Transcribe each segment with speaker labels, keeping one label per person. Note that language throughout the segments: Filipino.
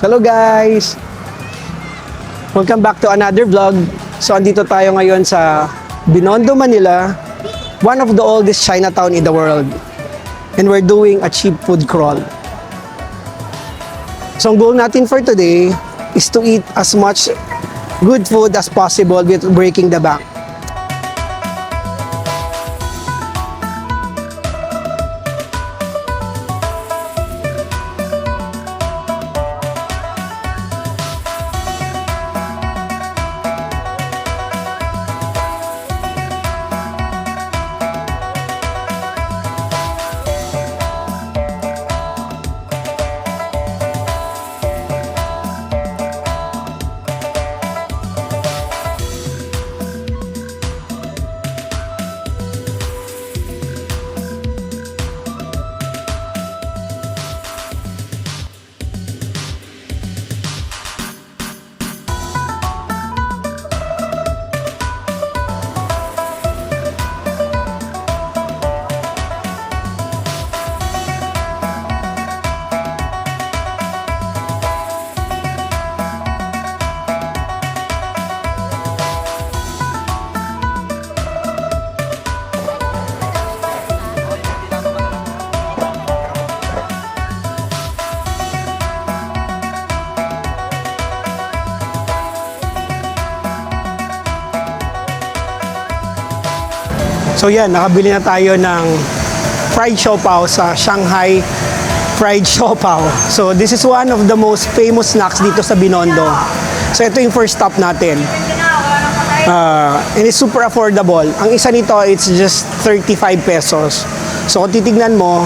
Speaker 1: Hello guys! Welcome back to another vlog. So andito tayo ngayon sa Binondo, Manila, one of the oldest Chinatown in the world. And we're doing a cheap food crawl. So ang goal natin for today is to eat as much good food as possible with breaking the bank. So yan, nakabili na tayo ng fried siopaw sa Shanghai Fried Siopaw. So this is one of the most famous snacks dito sa Binondo. So ito yung first stop natin. And it's super affordable. Ang isa nito, it's just 35 pesos. So kung titignan mo,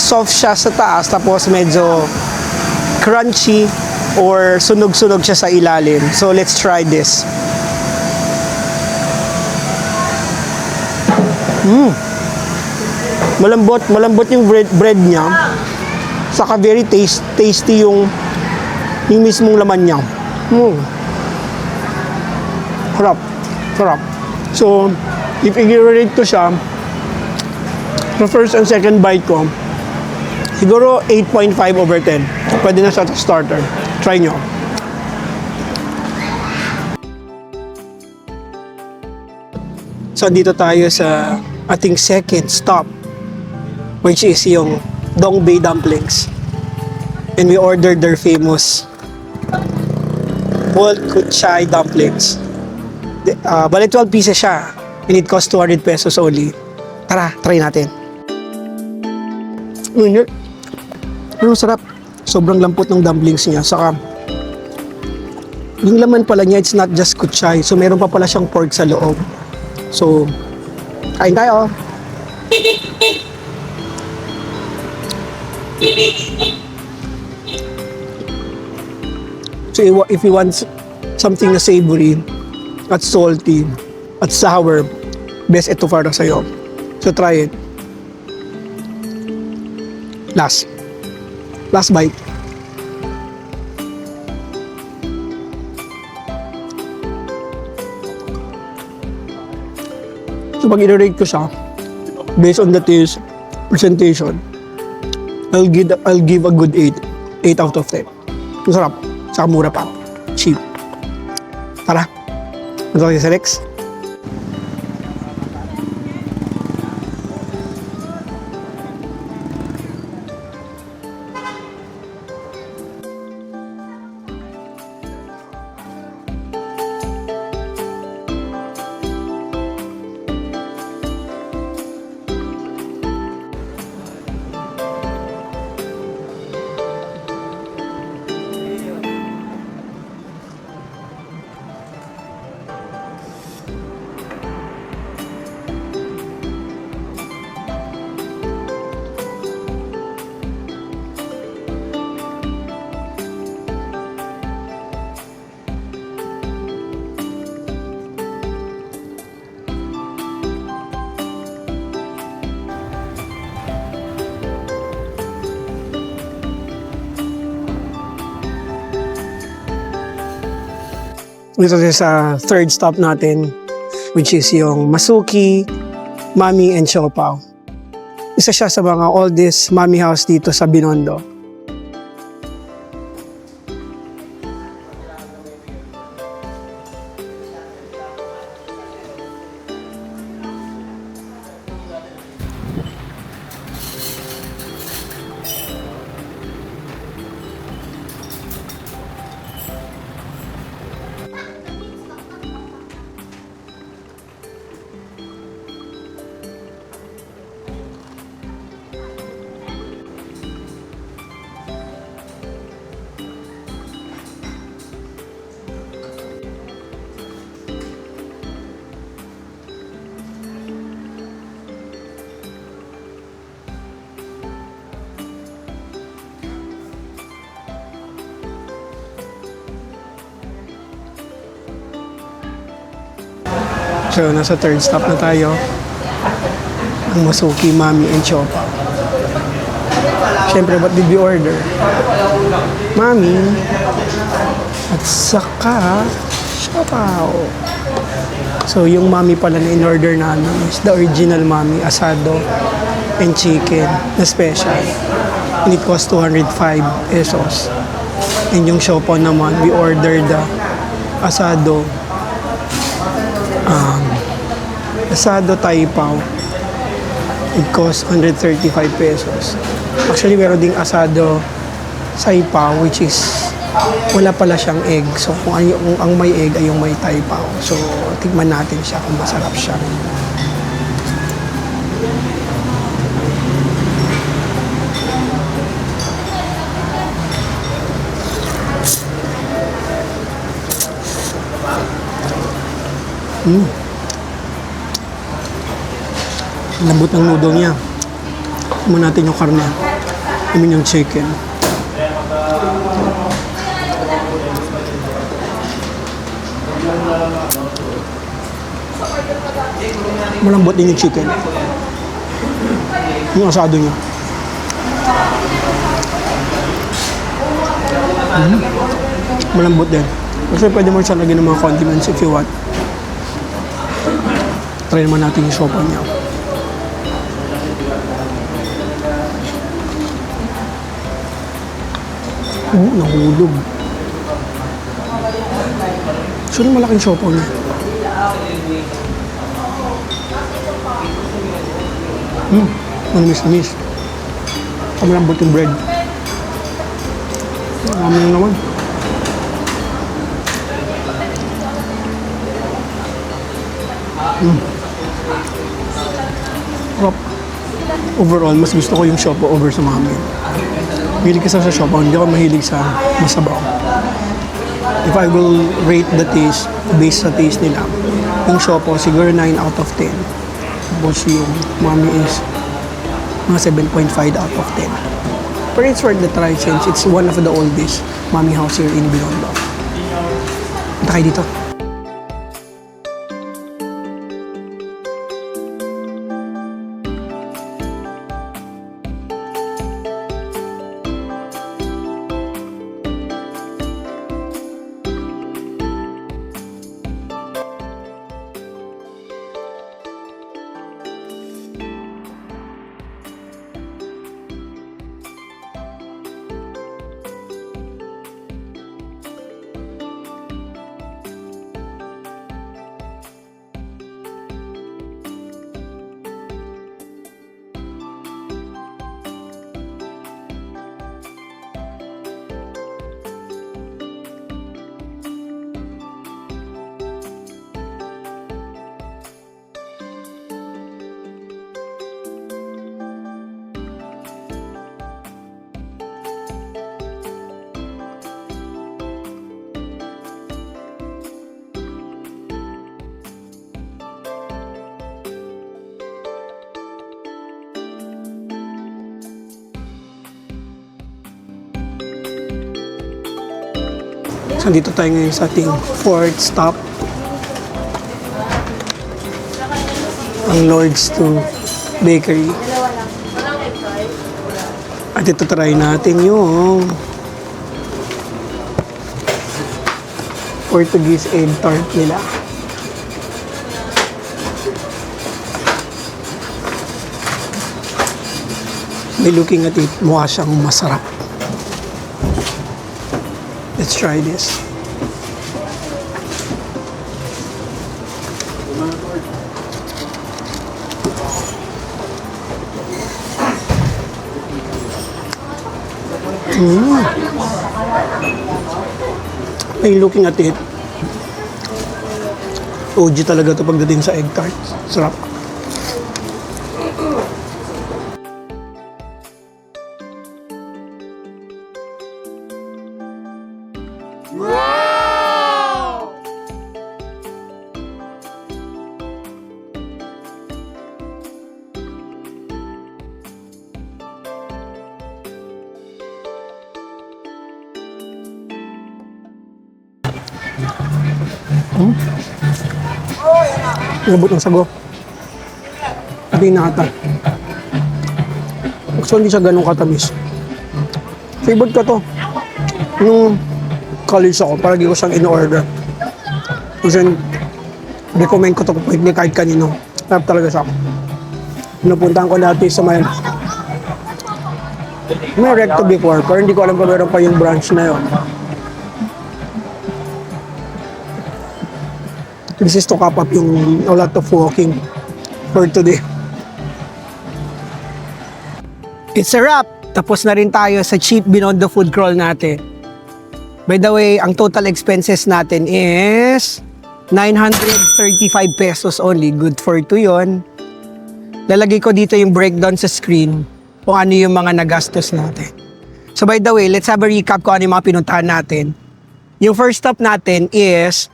Speaker 1: soft siya sa taas, tapos medyo crunchy or sunog-sunog siya sa ilalim. So let's try this. Malambot yung bread niya. Saka very tasty yung mismong laman niya. Sarap. So, if i-rate ko siya, the first and second bite ko, siguro 8.5/10. Pwede na siya sa starter. Try nyo. So, dito tayo sa ating second stop, which is yung Dongbei dumplings. And we ordered their famous boiled kucai dumplings. Bale 12 pieces siya, and it cost 200 pesos only. Tara, try natin. Pero sarap. Sobrang lampot ng dumplings niya. Saka, yung laman pala niya, it's not just kucai. So, meron pa pala siyang pork sa loob. So, kain tayo. So, if you want something na savory, at salty, at sour, best ito para sa'yo. So, try it. Last bite. So pag i-rate ko siya, based on the taste, presentation, I'll give a good 8 out of 10. Masarap, saka mura pa, cheap. Tara, ito tayo sa next. Ito sa third stop natin, which is yung Masuki, Mami, and Siopaw. Isa siya sa mga oldest mami house dito sa Binondo. So, nasa third stop na tayo. Ang Masuki, Mami, and Siopaw. Siyempre, what did we order? Mami, at saka Siopaw. So, yung Mami pala na in-order namin is the original Mami, asado and chicken na special. And it cost 205 pesos. And yung Siopaw naman, we ordered the asado taipaw. It cost 135 pesos. Actually, meron ding asado saipaw, which is wala pala siyang egg. So, kung ang may egg ay yung may taipaw. So, tignan natin siya kung masarap siya. Lambot ng noodle niya. Tignan natin yung karne. I mean yung chicken. Malambot din yung chicken. Yung asado niya. Malambot din. Kasi pwede mo siya lagyan ng mga condiments if you want. Try naman natin yung siopaw niya. Nahulog. So, yung malaking siopaw niya. Manamis-namis. Malambot yung bread. Marami na naman. Sarap. Overall, mas gusto ko yung siopaw over sa Mami. Mahilig kasi sa siopaw, hindi ako mahilig sa masabaw. If I will rate the taste, based sa taste nila, yung siopaw siguro 9 out of 10. Tapos yung Mami is mga 7.5 out of 10. But it's worth the try since it's one of the oldest Mami house here in Binondo. Punta kayo dito. So, dito tayo ngayon sa ating fourth stop. Ang Lord's to Bakery. At ito try natin yung Portuguese egg tart nila. By looking at it, mukha siyang masarap. Let's try this. By looking at it, OG talaga ito pagdating sa egg tart. Sarap. Nabot ng sago. Hindi nata. So, hindi siya ganun katamis. Favorite ko to. Nung college ako, palagi ko siyang in-order. Kasi, recommend ko to hindi kahit kanino. Sarap talaga siya. Pinupuntahan ko dati sa may recto before, pero hindi ko alam kung meron pa yung branch na yun. This is to cap up yung a lot of walking for today. It's a wrap! Tapos na rin tayo sa cheap Binondo food crawl natin. By the way, ang total expenses natin is 935 pesos only. Good for 2 yon. Lalagay ko dito yung breakdown sa screen kung ano yung mga nagastos natin. So by the way, let's have a recap kung ano yung mga pinuntahan natin. Yung first stop natin is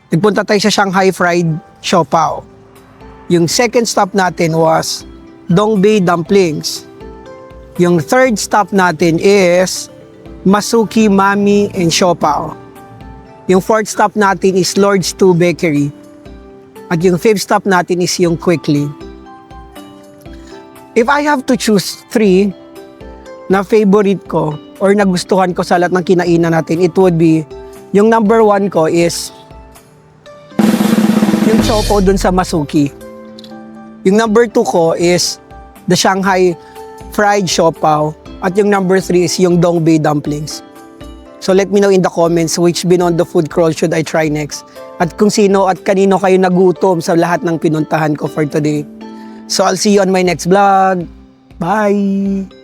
Speaker 1: nagpunta tayo sa Shanghai Fried Siopao. Yung second stop natin was Dongbei Dumplings. Yung third stop natin is Masuki Mami and Siopao. Yung fourth stop natin is Lord's 2 Bakery. At yung fifth stop natin is yung Quickly. If I have to choose 3 na favorite ko or nagustuhan ko sa lahat ng kinainan natin, it would be, yung number 1 ko is yung Siopao dun sa Masuki. Yung number 2 ko is the Shanghai Fried Siopao. At yung number 3 is yung Dongbei Dumplings. So let me know in the comments which Binondo food crawl should I try next. At kung sino at kanino kayo nagutom sa lahat ng pinuntahan ko for today. So I'll see you on my next vlog. Bye!